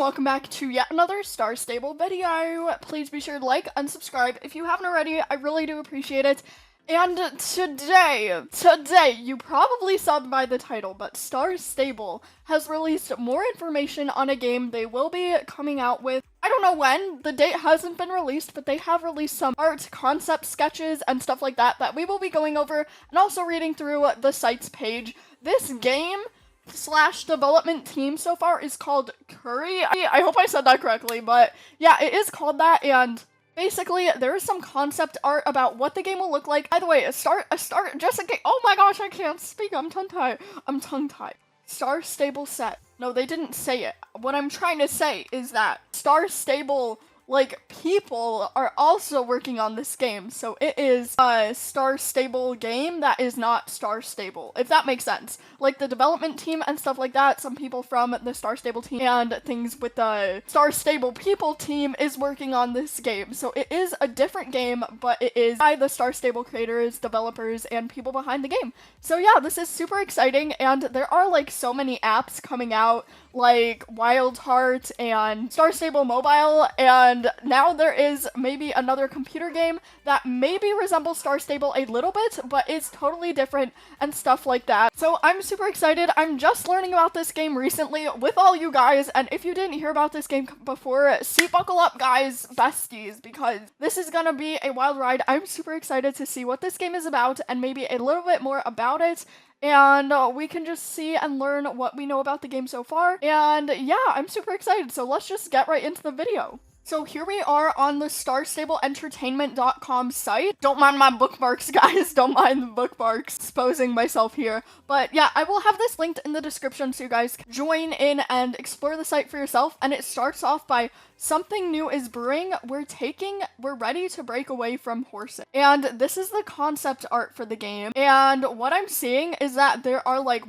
welcome back to yet another Star Stable video. Please be sure to like and subscribe if you haven't already. I really do appreciate it. And today, you probably saw by the title, but Star Stable has released more information on a game they will be coming out with. I don't know when, the date hasn't been released, but they have released some art, concept sketches, and stuff like that we will be going over, and also reading through the site's page. This game / development team so far is called Curie. I hope I said that correctly, but yeah, it is called that, and basically, there is some concept art about what the game will look like. By the way, just in case, oh my gosh, I can't speak, I'm tongue-tied. Star Stable set. No, they didn't say it. What I'm trying to say is that Star Stable, people are also working on this game, so it is a Star Stable game that is not Star Stable, if that makes sense. Like, the development team and stuff like that, some people from the Star Stable team and things with the Star Stable people team is working on this game. So it is a different game, but it is by the Star Stable creators, developers, and people behind the game. So yeah, this is super exciting, and there are, so many apps coming out, like Wild Heart and Star Stable Mobile, and now there is maybe another computer game that maybe resembles Star Stable a little bit, but is totally different and stuff like that. So I'm super excited. I'm just learning about this game recently with all you guys, and if you didn't hear about this game before, seat buckle up, guys, besties, because this is gonna be a wild ride. I'm super excited to see what this game is about and maybe a little bit more about it. And we can just see and learn what we know about the game so far. And yeah, I'm super excited. So let's just get right into the video. So here we are on the StarStableEntertainment.com site. Don't mind my bookmarks, guys. Don't mind the bookmarks. Exposing myself here. But yeah, I will have this linked in the description so you guys can join in and explore the site for yourself. And it starts off by something new is brewing. We're ready to break away from horses. And this is the concept art for the game. And what I'm seeing is that there are 4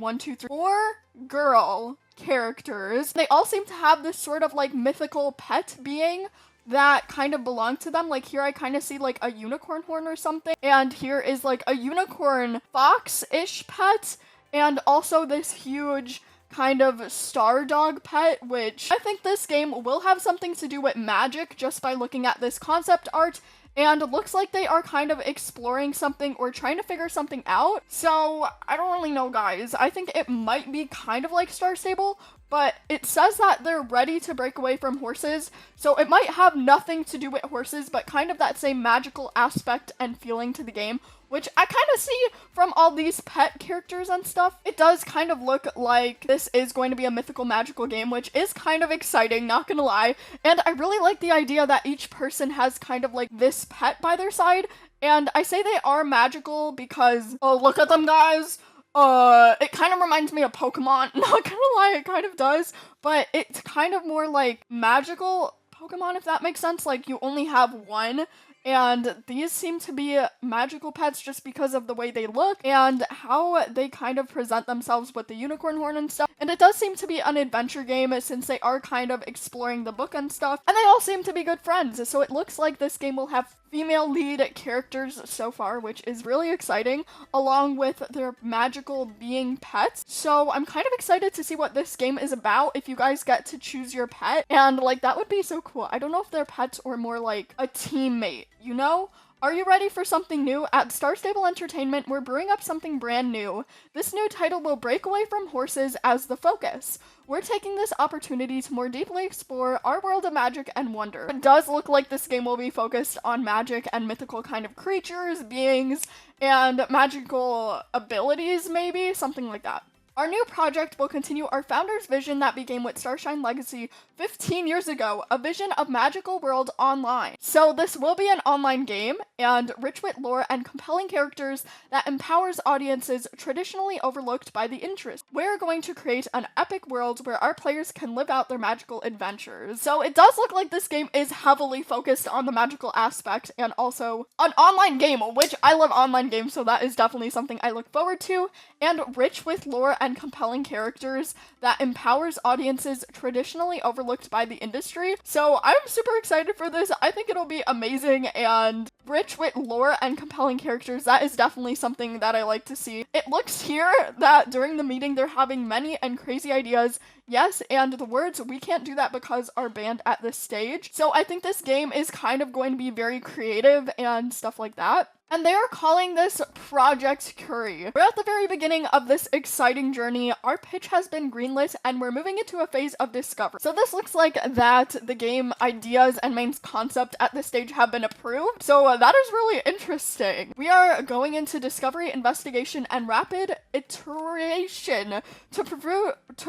girl characters. They all seem to have this sort of mythical pet being that kind of belong to them. Here I kind of see a unicorn horn or something, and here is a unicorn fox-ish pet, and also this huge kind of star dog pet, which I think this game will have something to do with magic just by looking at this concept art. And it looks like they are kind of exploring something or trying to figure something out. So, I don't really know, guys. I think it might be kind of like Star Stable, but it says that they're ready to break away from horses. So it might have nothing to do with horses, but kind of that same magical aspect and feeling to the game, which I kind of see from all these pet characters and stuff. It does kind of look like this is going to be a mythical magical game, which is kind of exciting, not gonna lie. And I really like the idea that each person has kind of this pet by their side. And I say they are magical because, oh, look at them, guys. It kind of reminds me of Pokemon. Not gonna lie, it kind of does. But it's kind of more like magical Pokemon, if that makes sense. You only have one. And these seem to be magical pets just because of the way they look and how they kind of present themselves with the unicorn horn and stuff. And it does seem to be an adventure game since they are kind of exploring the book and stuff. And they all seem to be good friends. So it looks like this game will have female lead characters so far, which is really exciting, along with their magical being pets. So I'm kind of excited to see what this game is about if you guys get to choose your pet. And that would be so cool. I don't know if they're pets or more like a teammate, you know? Are you ready for something new? At Star Stable Entertainment, we're brewing up something brand new. This new title will break away from horses as the focus. We're taking this opportunity to more deeply explore our world of magic and wonder. It does look like this game will be focused on magic and mythical kind of creatures, beings, and magical abilities, maybe? Something like that. Our new project will continue our founder's vision that began with Starshine Legacy 15 years ago, a vision of magical world online. So this will be an online game, and rich with lore and compelling characters that empowers audiences traditionally overlooked by the interest. We're going to create an epic world where our players can live out their magical adventures. So it does look like this game is heavily focused on the magical aspect, and also an online game, which I love online games, so that is definitely something I look forward to, and rich with lore and and compelling characters that empowers audiences traditionally overlooked by the industry. So I'm super excited for this. I think it'll be amazing and rich with lore and compelling characters. That is definitely something that I like to see. It looks here that during the meeting they're having many and crazy ideas. Yes, and the words, "we can't do that because," are banned at this stage. So I think this game is kind of going to be very creative and stuff like that. And they are calling this Project Curie. We're at the very beginning of this exciting journey. Our pitch has been greenlit and we're moving into a phase of discovery. So this looks like that the game ideas and main concept at this stage have been approved. So that is really interesting. We are going into discovery, investigation, and rapid iteration to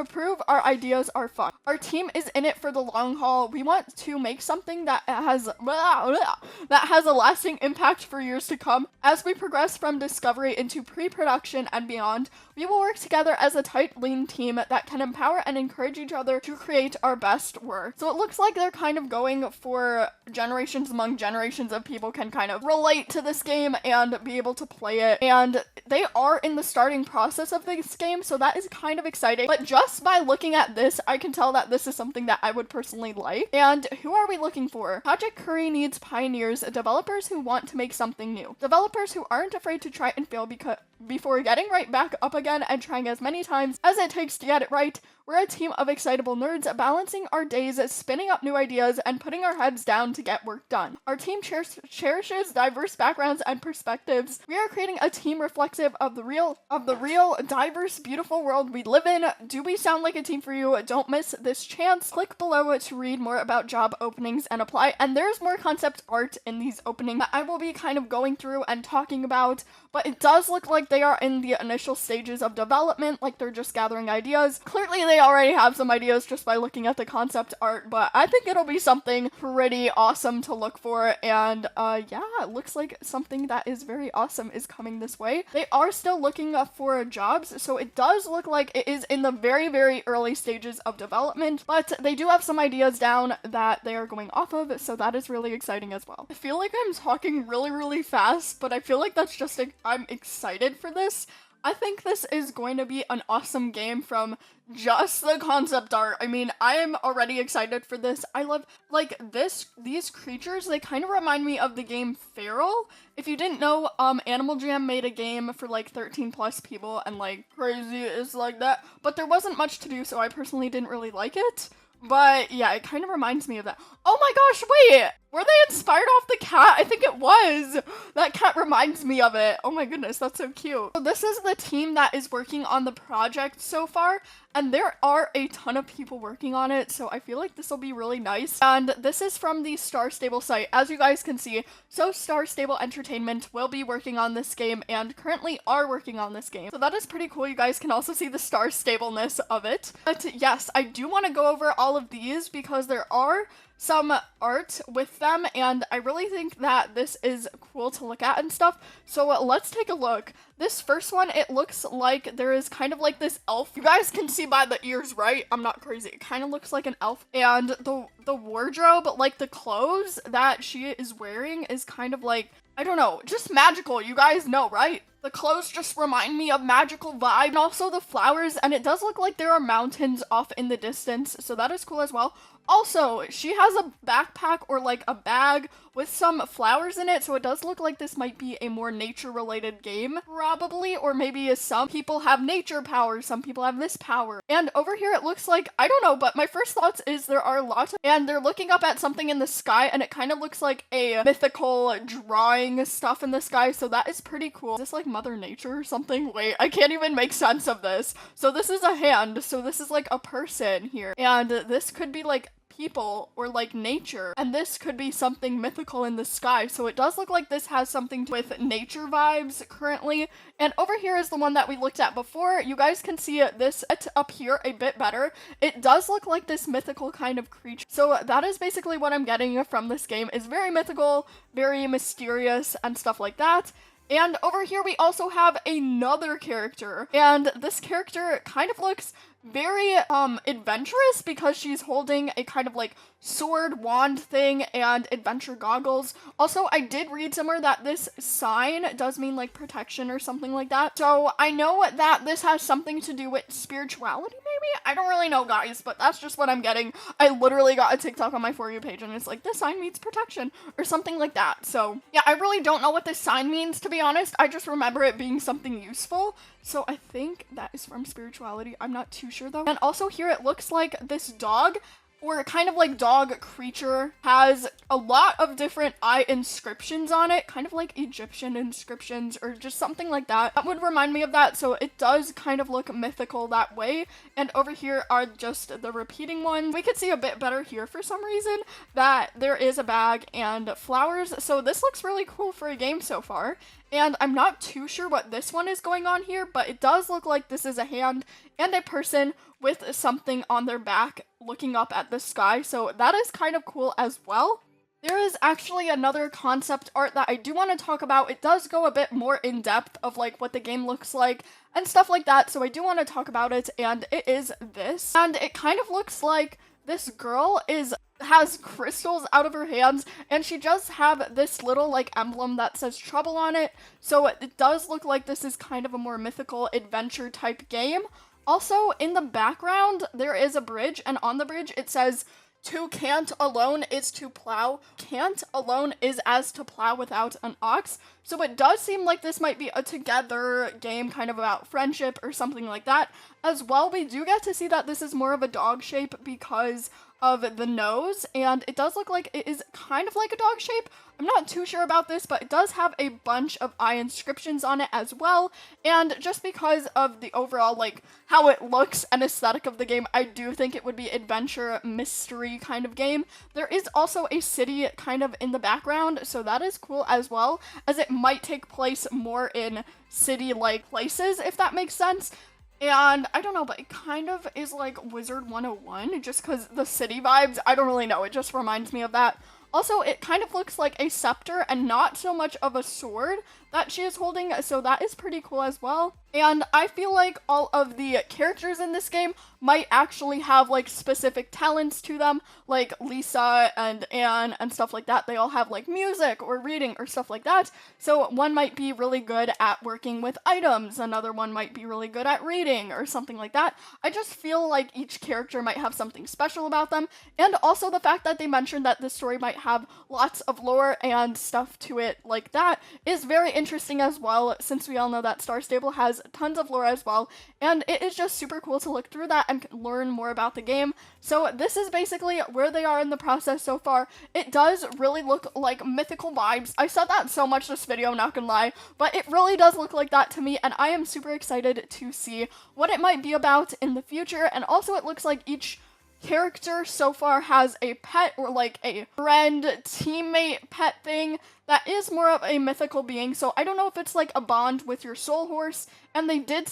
prove our ideas are fun. Our team is in it for the long haul. We want to make something that has a lasting impact for years to come. As we progress from discovery into pre-production and beyond, we will work together as a tight, lean team that can empower and encourage each other to create our best work. So it looks like they're kind of going for generations among generations of people can kind of relate to this game and be able to play it. And they are in the starting process of this game, so that is kind of exciting. But just by looking at this, I can tell that this is something that I would personally like. And who are we looking for? Project Curie needs pioneers, developers who want to make something new. Developers who aren't afraid to try and fail before getting right back up again and trying as many times as it takes to get it right. We're a team of excitable nerds balancing our days, spinning up new ideas, and putting our heads down to get work done. Our team cherishes diverse backgrounds and perspectives. We are creating a team reflective of the real, diverse, beautiful world we live in. Do we sound like a team for you? Don't miss this chance. Click below to read more about job openings and apply. And there's more concept art in these openings that I will be kind of going through and talking about, but it does look like they are in the initial stages of development, like they're just gathering ideas. Clearly they already have some ideas just by looking at the concept art, but I think it'll be something pretty awesome to look for. And yeah, it looks like something that is very awesome is coming this way. They are still looking for jobs, so it does look like it is in the very, very early stages of development, but they do have some ideas down that they are going off of, so that is really exciting as well. I feel like I'm talking really, really fast, but I feel like that's just I'm excited for this. I think this is going to be an awesome game from just the concept art. I mean, I am already excited for this. I love, like, these creatures, they kind of remind me of the game Feral. If you didn't know, Animal Jam made a game for, like, 13 plus people, and, like, crazy is like that. But there wasn't much to do, so I personally didn't really like it. But yeah, it kind of reminds me of that. Oh my gosh, wait! Were they inspired off the cat? I think it was. That cat reminds me of it. Oh my goodness, that's so cute. So this is the team that is working on the project so far, and there are a ton of people working on it, so I feel like this will be really nice. And this is from the Star Stable site, as you guys can see. So Star Stable Entertainment will be working on this game and currently are working on this game. So that is pretty cool. You guys can also see the Star Stableness of it. But yes, I do want to go over all of these because there are some art with them, and I really think that this is cool to look at and stuff. So let's take a look. This first one, it looks like there is kind of like this elf. You guys can see by the ears, right? I'm not crazy. It kind of looks like an elf. And the wardrobe, like the clothes that she is wearing is kind of like, I don't know, just magical. You guys know, right? The clothes just remind me of magical vibe, and also the flowers, and it does look like there are mountains off in the distance, so that is cool as well. Also, she has a backpack or like a bag with some flowers in it, so it does look like this might be a more nature-related game, probably, or maybe some people have nature powers, some people have this power. And over here it looks like, I don't know, but my first thoughts is there are lots of, and they're looking up at something in the sky, and it kind of looks like a mythical drawing stuff in the sky, so that is pretty cool. Is this like Mother Nature or something? Wait, I can't even make sense of this. So this is a hand, so this is like a person here, and this could be like people or like nature, and this could be something mythical in the sky, so it does look like this has something with nature vibes currently. And over here is the one that we looked at before. You guys can see this up here a bit better. It does look like this mythical kind of creature, so that is basically what I'm getting from this game, is very mythical, very mysterious and stuff like that. And over here we also have another character, and this character kind of looks very adventurous because she's holding a kind of like sword wand thing and adventure goggles. Also, I did read somewhere that this sign does mean like protection or something like that. So I know that this has something to do with spirituality, maybe? I don't really know, guys, but that's just what I'm getting. I literally got a TikTok on my For You page and it's like, this sign means protection or something like that. So yeah, I really don't know what this sign means, to be honest. I just remember it being something useful. So I think that is from spirituality. I'm not too sure though. And also here it looks like this dog, or kind of like dog creature, has a lot of different eye inscriptions on it, kind of like Egyptian inscriptions or just something like that. That would remind me of that, so it does kind of look mythical that way. And over here are just the repeating ones. We could see a bit better here for some reason that there is a bag and flowers, so this looks really cool for a game so far. And I'm not too sure what this one is going on here, but it does look like this is a hand and a person with something on their back looking up at the sky, so that is kind of cool as well. There is actually another concept art that I do want to talk about. It does go a bit more in depth of like what the game looks like and stuff like that, so I do want to talk about it, and it is this. And it kind of looks like this girl has crystals out of her hands, and she does have this little like emblem that says trouble on it, so it does look like this is kind of a more mythical adventure type game. Also, in the background, there is a bridge, and on the bridge it says, "To cant alone is to plow. Cant alone is as to plow without an ox." So it does seem like this might be a together game, kind of about friendship or something like that. As well, we do get to see that this is more of a dog shape because of the nose, and it does look like it is kind of like a dog shape. I'm not too sure about this, but it does have a bunch of eye inscriptions on it as well, and just because of the overall, like, how it looks and aesthetic of the game, I do think it would be adventure mystery kind of game. There is also a city kind of in the background, so that is cool as well, as it might take place more in city-like places, if that makes sense. And I don't know, but it kind of is like Wizard 101, just because the city vibes, I don't really know, it just reminds me of that. Also, it kind of looks like a scepter and not so much of a sword that she is holding, so that is pretty cool as well. And I feel like all of the characters in this game might actually have like specific talents to them, like Lisa and Anne and stuff like that. They all have like music or reading or stuff like that. So one might be really good at working with items, another one might be really good at reading or something like that. I just feel like each character might have something special about them, and also the fact that they mentioned that this story might have lots of lore and stuff to it like that is very interesting as well, since we all know that Star Stable has tons of lore as well, and it is just super cool to look through that and learn more about the game. So this is basically where they are in the process so far. It does really look like mythical vibes. I said that so much this video, not gonna lie, but it really does look like that to me, and I am super excited to see what it might be about in the future. And also it looks like each character so far has a pet or like a friend, teammate, pet thing that is more of a mythical being, so I don't know if it's like a bond with your soul horse, and they did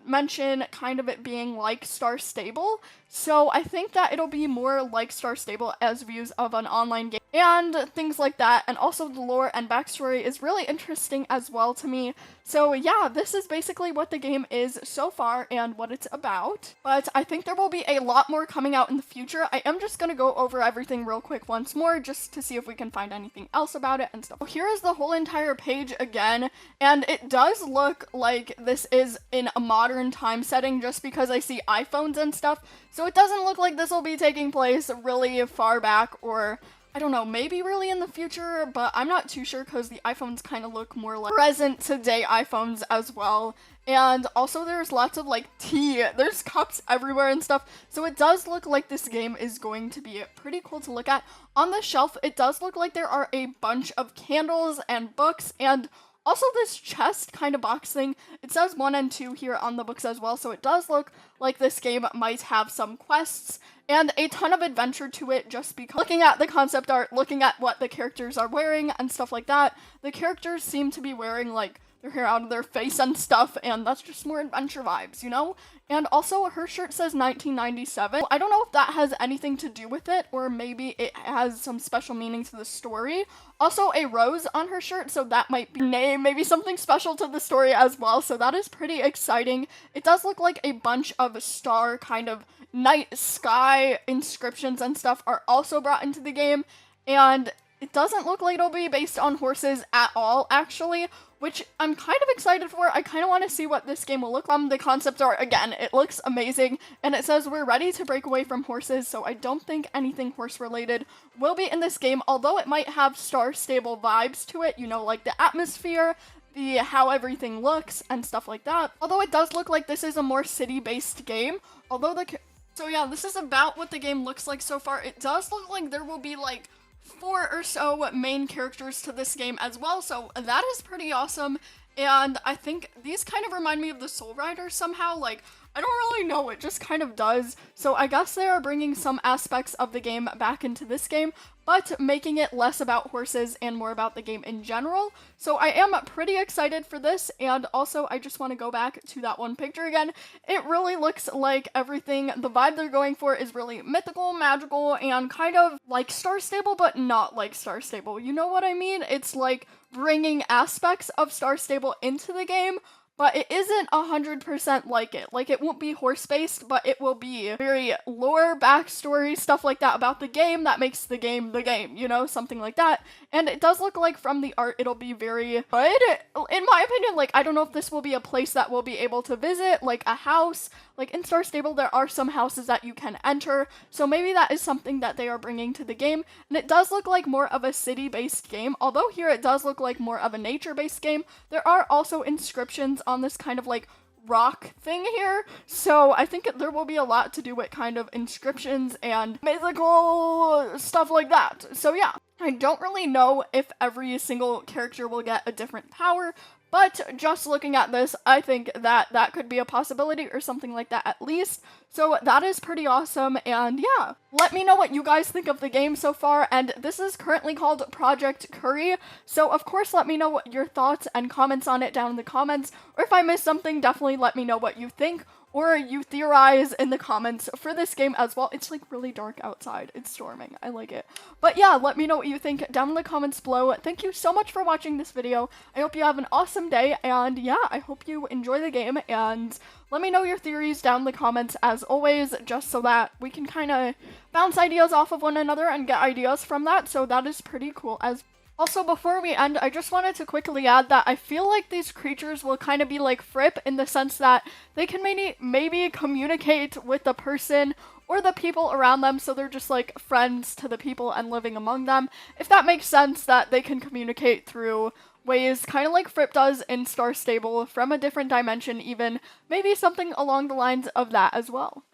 mention kind of it being like Star Stable, so I think that it'll be more like Star Stable as views of an online game and things like that. And also the lore and backstory is really interesting as well to me. So yeah, this is basically what the game is so far and what it's about, but I think there will be a lot more coming out in the future. I am just gonna go over everything real quick once more just to see if we can find anything else about it and stuff. So here is the whole entire page again, and it does look like this is in a modern time setting just because I see iPhones and stuff, so it doesn't look like this will be taking place really far back, or I don't know, maybe really in the future, but I'm not too sure because the iPhones kind of look more like present today iPhones as well. And also there's lots of like tea, there's cups everywhere and stuff, so it does look like this game is going to be pretty cool to look at. On the shelf, it does look like there are a bunch of candles and books, and also this chest kind of box thing. It says 1 and 2 here on the books as well, so it does look like this game might have some quests and a ton of adventure to it, just because looking at the concept art, looking at what the characters are wearing and stuff like that, the characters seem to be wearing like their hair out of their face and stuff, and that's just more adventure vibes, you know? And also, her shirt says 1997. I don't know if that has anything to do with it, or maybe it has some special meaning to the story. Also, a rose on her shirt, so that might be name, maybe something special to the story as well, so that is pretty exciting. It does look like a bunch of star kind of night sky inscriptions and stuff are also brought into the game, and it doesn't look like it'll be based on horses at all, actually, which I'm kind of excited for. I kind of want to see what this game will look like. The concept art, again, it looks amazing, and it says we're ready to break away from horses, so I don't think anything horse-related will be in this game, although it might have Star Stable vibes to it, you know, like the atmosphere, the how everything looks, and stuff like that. Although it does look like this is a more city-based game, although so yeah, this is about what the game looks like so far. It does look like there will be like 4 or so main characters to this game as well, so that is pretty awesome. And I think these kind of remind me of the Soul Riders somehow. Like, I don't really know, it just kind of does. So I guess they are bringing some aspects of the game back into this game, but making it less about horses and more about the game in general. So I am pretty excited for this, and also I just want to go back to that one picture again. It really looks like everything, the vibe they're going for is really mythical, magical, and kind of like Star Stable, but not like Star Stable. You know what I mean? It's like bringing aspects of Star Stable into the game, but it isn't 100% like it. Like, it won't be horse-based, but it will be very lore, backstory, stuff like that about the game that makes the game, you know, something like that. And it does look like from the art it'll be very good. In my opinion, like, I don't know if this will be a place that we'll be able to visit, like a house. Like, in Star Stable, there are some houses that you can enter, so maybe that is something that they are bringing to the game. And it does look like more of a city-based game, although here it does look like more of a nature-based game. There are also inscriptions on this kind of like rock thing here, so I think there will be a lot to do with kind of inscriptions and mythical stuff like that. So yeah, I don't really know if every single character will get a different power, but just looking at this, I think that that could be a possibility or something like that at least. So that is pretty awesome, and yeah. Let me know what you guys think of the game so far, and this is currently called Project Curie, so of course let me know what your thoughts and comments on it down in the comments, or if I missed something, definitely let me know what you think, or you theorize in the comments for this game as well. It's like really dark outside. It's storming. I like it. But yeah, let me know what you think down in the comments below. Thank you so much for watching this video. I hope you have an awesome day, and yeah, I hope you enjoy the game, and let me know your theories down in the comments as always, just so that we can kind of bounce ideas off of one another and get ideas from that, so that is pretty cool as Also, before we end, I just wanted to quickly add that I feel like these creatures will kind of be like Fripp in the sense that they can maybe communicate with the person or the people around them, so they're just like friends to the people and living among them. If that makes sense, that they can communicate through ways kind of like Fripp does in Star Stable from a different dimension even, maybe something along the lines of that as well.